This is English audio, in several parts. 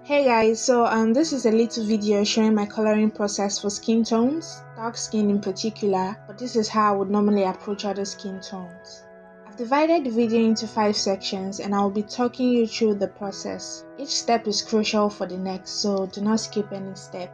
Hey guys, so this is a little video showing my coloring process for skin tones, dark skin in particular, but this is how I would normally approach other skin tones. I've divided the video into 5 sections and I will be talking you through the process. Each step is crucial for the next, so do not skip any step.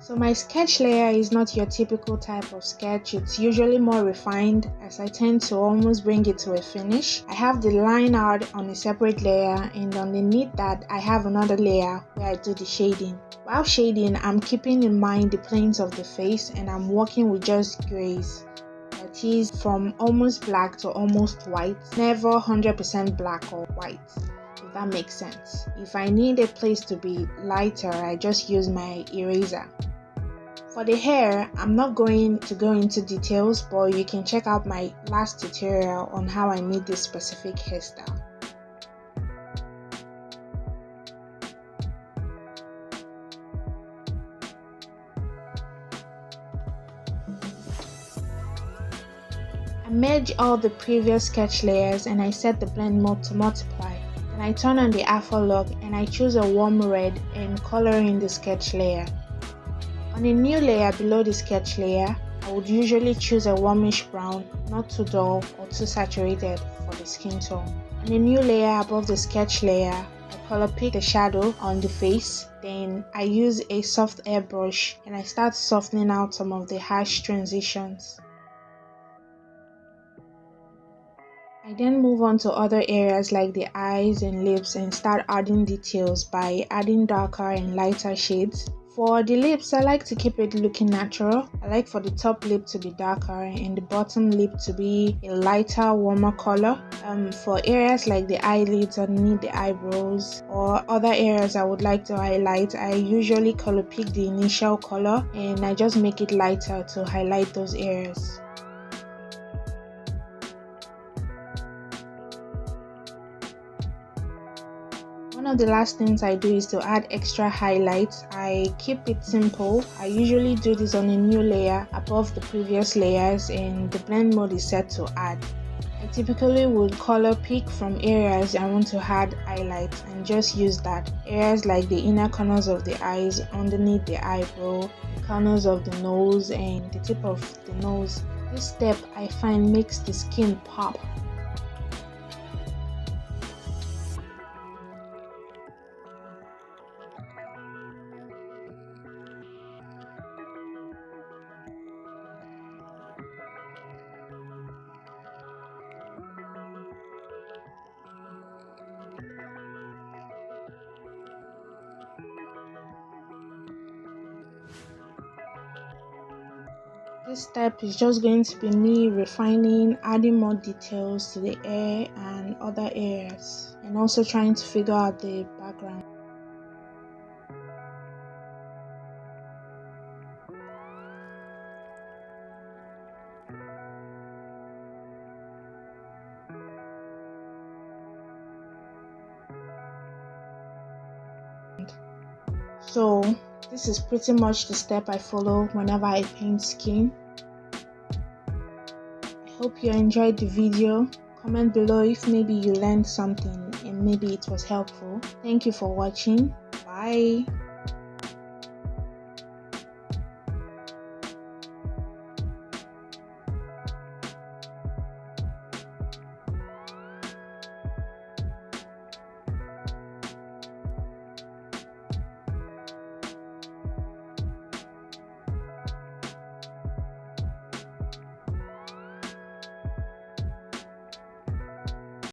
So my sketch layer is not your typical type of sketch. It's usually more refined as I tend to almost bring it to a finish. I have the line art on a separate layer, and underneath that I have another layer where I do the shading. While shading, I'm keeping in mind the planes of the face and I'm working with just grays. That is from almost black to almost white, never 100% black or white. If that makes sense. If I need a place to be lighter, I just use my eraser. For the hair, I'm not going to go into details, but you can check out my last tutorial on how I made this specific hairstyle. I merge all the previous sketch layers and I set the blend mode to multiply. Then I turn on the alpha lock and I choose a warm red and color in the sketch layer. On a new layer below the sketch layer, I would usually choose a warmish brown, not too dull or too saturated for the skin tone. On a new layer above the sketch layer, I color pick the shadow on the face, then I use a soft airbrush and I start softening out some of the harsh transitions. I then move on to other areas like the eyes and lips and start adding details by adding darker and lighter shades. For the lips, I like to keep it looking natural. I like for the top lip to be darker and the bottom lip to be a lighter, warmer color. For areas like the eyelids underneath the eyebrows or other areas I would like to highlight, I usually color pick the initial color and I just make it lighter to highlight those areas. One of the last things I do is to add extra highlights. I keep it simple. I usually do this on a new layer above the previous layers and the blend mode is set to add. I typically would color pick from areas I want to add highlights and just use that. Areas like the inner corners of the eyes, underneath the eyebrow, the corners of the nose and the tip of the nose. This step I find makes the skin pop. This step is just going to be me refining, adding more details to the hair and other areas, and also trying to figure out the background. So this is pretty much the step I follow whenever I paint skin. I hope you enjoyed the video. Comment below if maybe you learned something and maybe it was helpful. Thank you for watching. Bye.